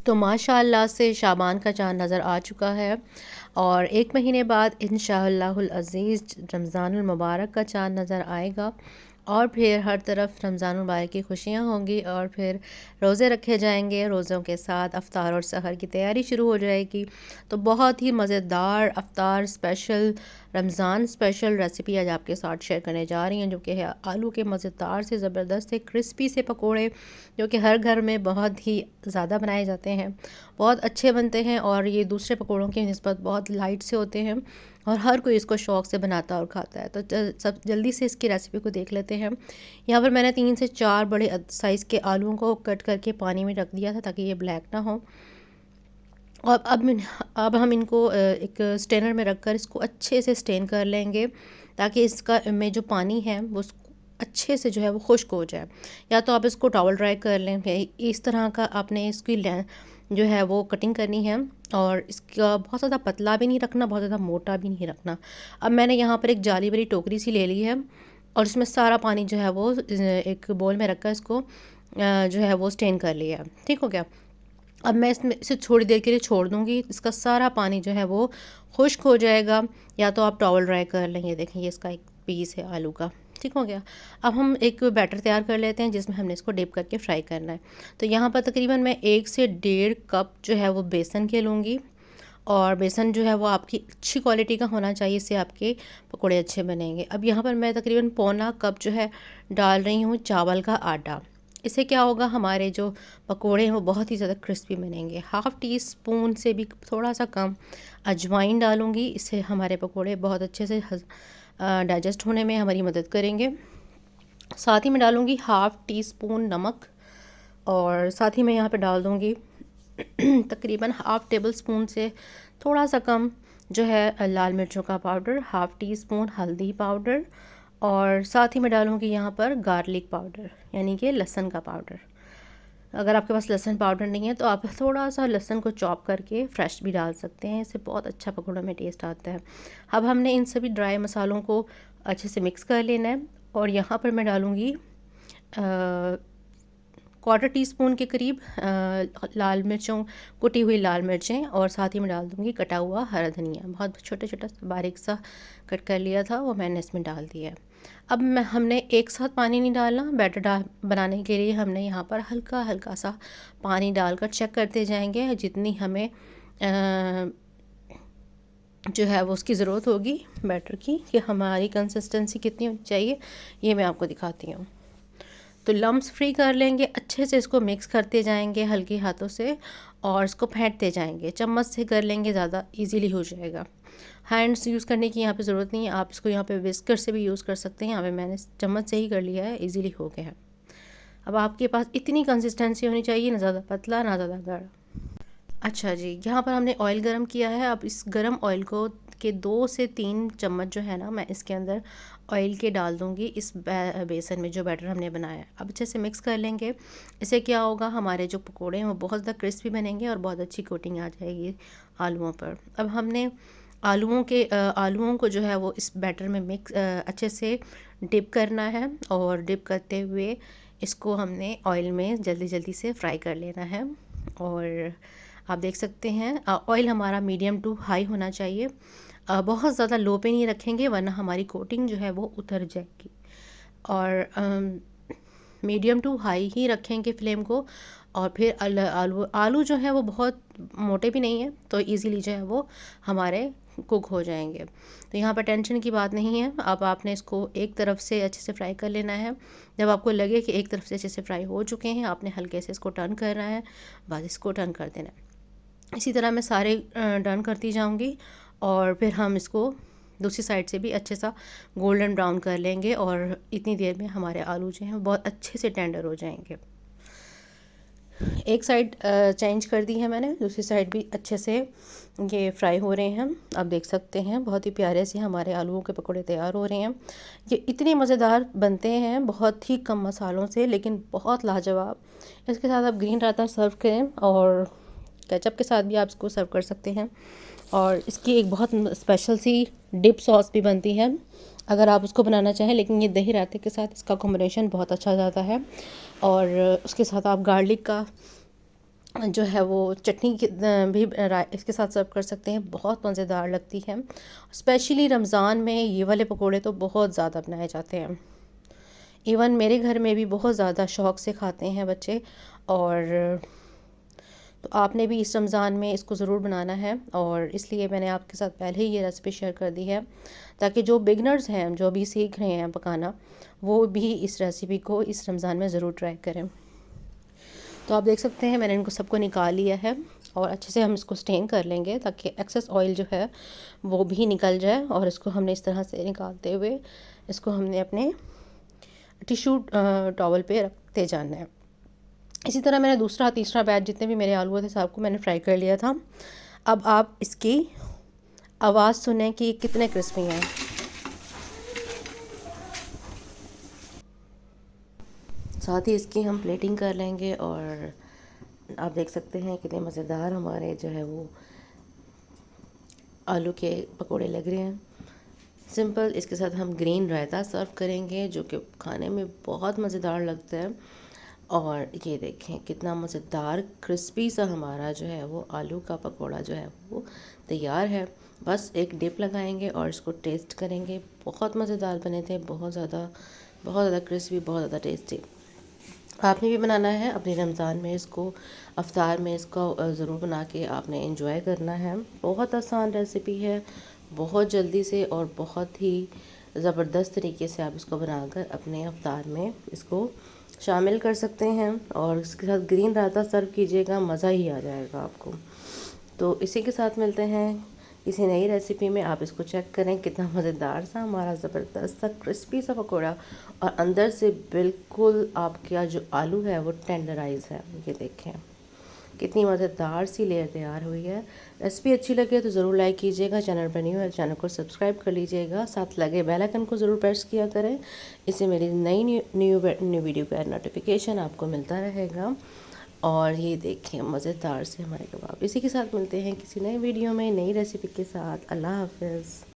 तो माशाअल्लाह से शाबान का चाँद नज़र आ चुका है और 1 महीने बाद इंशाअल्लाहुल अज़ीज़ रमज़ानुल मुबारक का चाँद नज़र आएगा और फिर हर तरफ रमज़ानुल मुबारक की खुशियाँ होंगी और फिर रोज़े रखे जाएंगे। रोज़ों के साथ अफ्तार और सहर की तैयारी शुरू हो जाएगी। तो बहुत ही मज़ेदार अफ्तार स्पेशल, रमज़ान स्पेशल रेसिपी आज आपके साथ शेयर करने जा रही हैं, जो कि है आलू के मज़ेदार से ज़बरदस्त से क्रिस्पी से पकोड़े, जो कि हर घर में बहुत ही ज़्यादा बनाए जाते हैं, बहुत अच्छे बनते हैं और ये दूसरे पकोड़ों की निस्बत बहुत लाइट से होते हैं और हर कोई इसको शौक़ से बनाता और खाता है। तो सब जल्दी से इसकी रेसिपी को देख लेते हैं। यहाँ पर मैंने 3 से 4 बड़े साइज़ के आलूओं को कट करके पानी में रख दिया था ताकि ये ब्लैक ना हो। और अब हम इनको एक स्ट्रेनर में रख कर इसको अच्छे से स्ट्रेन कर लेंगे ताकि इसका में जो पानी है वो अच्छे से जो है वो खुश्क हो जाए। या तो आप इसको टॉवल ड्राई कर लें, इस तरह का आपने इसकी जो है वो कटिंग करनी है और इसका बहुत ज़्यादा पतला भी नहीं रखना, बहुत ज़्यादा मोटा भी नहीं रखना। अब मैंने यहाँ पर एक जाली भरी टोकरी सी ले ली है और इसमें सारा पानी जो है वो एक बोल में रखकर इसको जो है वो स्ट्रेन कर लिया है। ठीक हो गया। अब मैं इसमें इसे थोड़ी देर के लिए छोड़ दूँगी, इसका सारा पानी जो है वो खुश्क हो जाएगा। या तो आप टॉवल ड्राई कर लें। ये देखें, ये इसका एक पीस है आलू का। ठीक हो गया। अब हम एक बैटर तैयार कर लेते हैं जिसमें हमने इसको डिप करके फ्राई करना है। तो यहाँ पर तकरीबन मैं 1 से 1.5 कप जो है वो बेसन के लूँगी और बेसन जो है वो आपकी अच्छी क्वालिटी का होना चाहिए, इससे आपके पकौड़े अच्छे बनेंगे। अब यहाँ पर मैं तकरीबन पौना कप जो है डाल रही हूँ चावल का आटा। इससे क्या होगा, हमारे जो पकोड़े हैं वो बहुत ही ज़्यादा क्रिस्पी बनेंगे। हाफ़ टी स्पून से भी थोड़ा सा कम अजवाइन डालूँगी, इससे हमारे पकोड़े बहुत अच्छे से डाइजेस्ट होने में हमारी मदद करेंगे। साथ ही मैं डालूँगी हाफ़ टी स्पून नमक और साथ ही मैं यहाँ पे डाल दूँगी तकरीबन हाफ़ टेबल स्पून से थोड़ा सा कम जो है लाल मिर्चों का पाउडर, हाफ़ टी स्पून हल्दी पाउडर और साथ ही मैं डालूँगी यहाँ पर गार्लिक पाउडर, यानी कि लहसुन का पाउडर। अगर आपके पास लहसुन पाउडर नहीं है तो आप थोड़ा सा लहसुन को चॉप करके फ्रेश भी डाल सकते हैं, इससे बहुत अच्छा पकौड़ों में टेस्ट आता है। अब हमने इन सभी ड्राई मसालों को अच्छे से मिक्स कर लेना है और यहाँ पर मैं डालूँगी क्वार्टर टी स्पून के करीब लाल मिर्चों, कुटी हुई लाल मिर्चें और साथ ही मैं डाल दूँगी कटा हुआ हरा धनिया। बहुत छोटा छोटा बारीक सा कट कर लिया था, वो मैंने इसमें डाल दिया है। अब हमने एक साथ पानी नहीं डालना, बैटर बनाने के लिए हमने यहाँ पर हल्का हल्का सा पानी डालकर चेक करते जाएंगे जितनी हमें जो है वो उसकी ज़रूरत होगी बैटर की, कि हमारी कंसिस्टेंसी कितनी होनी चाहिए ये मैं आपको दिखाती हूँ। तो लम्स फ्री कर लेंगे, अच्छे से इसको मिक्स करते जाएंगे हल्के हाथों से और इसको फेंटते जाएंगे। चम्मच से कर लेंगे ज़्यादा इजीली हो जाएगा। हैंड्स यूज़ करने की यहाँ पे ज़रूरत नहीं है, आप इसको यहाँ पे विस्कर से भी यूज़ कर सकते हैं। यहाँ पे मैंने चम्मच से ही कर लिया है, इजीली हो गया है। अब आपके पास इतनी कंसिस्टेंसी होनी चाहिए, ना ज़्यादा पतला ना ज़्यादा गाढ़ा। अच्छा जी, यहाँ पर हमने ऑयल गरम किया है। अब इस गरम ऑयल को के 2 से 3 चम्मच जो है ना, मैं इसके अंदर ऑयल के डाल दूँगी इस बेसन में जो बैटर हमने बनाया है। अब अच्छे से मिक्स कर लेंगे। इससे क्या होगा, हमारे जो पकोड़े हैं वो बहुत ज़्यादा क्रिस्पी बनेंगे और बहुत अच्छी कोटिंग आ जाएगी आलूओं पर। अब हमने आलूओं को जो है वो इस बैटर में अच्छे से डिप करना है और डिप करते हुए इसको हमने ऑयल में जल्दी जल्दी से फ्राई कर लेना है। और आप देख सकते हैं ऑयल हमारा मीडियम टू हाई होना चाहिए, बहुत ज़्यादा लो पे नहीं रखेंगे वरना हमारी कोटिंग जो है वो उतर जाएगी। और मीडियम टू हाई ही रखेंगे फ्लेम को। और फिर आलू जो है वो बहुत मोटे भी नहीं है, तो इजीली जो है वो हमारे कुक हो जाएंगे। तो यहाँ पर टेंशन की बात नहीं है। अब आपने इसको एक तरफ से अच्छे से फ्राई कर लेना है। जब आपको लगे कि एक तरफ से अच्छे से फ्राई हो चुके हैं, आपने हल्के से इसको टर्न करना है, बस इसको टर्न कर देना है। इसी तरह मैं सारे टर्न करती जाऊंगी और फिर हम इसको दूसरी साइड से भी अच्छे सा गोल्डन ब्राउन कर लेंगे और इतनी देर में हमारे आलू जो हैं बहुत अच्छे से टेंडर हो जाएंगे। एक साइड चेंज कर दी है मैंने, दूसरी साइड भी अच्छे से ये फ्राई हो रहे हैं। आप देख सकते हैं बहुत ही प्यारे से हमारे आलूओं के पकौड़े तैयार हो रहे हैं। ये इतने मज़ेदार बनते हैं बहुत ही कम मसालों से, लेकिन बहुत लाजवाब। इसके साथ आप ग्रीन रायता सर्व करें और केचप के साथ भी आप इसको सर्व कर सकते हैं। और इसकी एक बहुत स्पेशल सी डिप सॉस भी बनती है अगर आप उसको बनाना चाहें, लेकिन ये दही रायते के साथ इसका कॉम्बिनेशन बहुत अच्छा जाता है। और उसके साथ आप गार्लिक का जो है वो चटनी भी इसके साथ सर्व कर सकते हैं, बहुत मज़ेदार लगती है। स्पेशली रमज़ान में ये वाले पकोड़े तो बहुत ज़्यादा बनाए जाते हैं। इवन मेरे घर में भी बहुत ज़्यादा शौक़ से खाते हैं बच्चे। और तो आपने भी इस रमज़ान में इसको ज़रूर बनाना है, और इसलिए मैंने आपके साथ पहले ही ये रेसिपी शेयर कर दी है, ताकि जो बिगनर्स हैं, जो अभी सीख रहे हैं पकाना, वो भी इस रेसिपी को इस रमज़ान में ज़रूर ट्राई करें। तो आप देख सकते हैं मैंने इनको सबको निकाल लिया है, और अच्छे से हम इसको स्टेन कर लेंगे ताकि एक्सेस ऑयल जो है वो भी निकल जाए। और इसको हमने इस तरह से निकालते हुए इसको हमने अपने टिश्यू टॉवल पे रखते जाना है। इसी तरह मैंने दूसरा तीसरा बैच जितने भी मेरे आलू थे सबको मैंने फ्राई कर लिया था। अब आप इसकी आवाज़ सुने कि कितने क्रिस्पी हैं। साथ ही इसकी हम प्लेटिंग कर लेंगे, और आप देख सकते हैं कितने मज़ेदार हमारे जो है वो आलू के पकोड़े लग रहे हैं। सिंपल इसके साथ हम ग्रीन रायता सर्व करेंगे, जो कि खाने में बहुत मज़ेदार लगता है। और ये देखें कितना मज़ेदार क्रिस्पी सा हमारा जो है वो आलू का पकोड़ा जो है वो तैयार है। बस एक डिप लगाएंगे और इसको टेस्ट करेंगे। बहुत मज़ेदार बने थे, बहुत ज़्यादा क्रिस्पी, बहुत ज़्यादा टेस्टी। आपने भी बनाना है अपने रमज़ान में, इसको अफ्तार में इसको ज़रूर बना के आपने एंजॉय करना है। बहुत आसान रेसिपी है, बहुत जल्दी से और बहुत ही ज़बरदस्त तरीके से आप इसको बनाकर अपने अफ्तार में इसको शामिल कर सकते हैं। और इसके साथ ग्रीन रायता सर्व कीजिएगा, मज़ा ही आ जाएगा आपको। तो इसी के साथ मिलते हैं किसी नई रेसिपी में। आप इसको चेक करें कितना मज़ेदार सा हमारा ज़बरदस्त सा क्रिस्पी सा पकोड़ा, और अंदर से बिल्कुल आपका जो आलू है वो टेंडराइज है। ये देखें कितनी मज़ेदार सी लेयर तैयार हुई है। रेसिपी अच्छी लगे तो ज़रूर लाइक कीजिएगा, चैनल पर न्यू है चैनल को सब्सक्राइब कर लीजिएगा, साथ लगे बेल आइकन को ज़रूर प्रेस किया करें। इससे मेरी नई न्यू वीडियो का नोटिफिकेशन आपको मिलता रहेगा। और ये देखें मज़ेदार से हमारे कबाब। इसी के साथ मिलते हैं किसी नए वीडियो में नई रेसिपी के साथ। अल्लाह हाफ़िज़।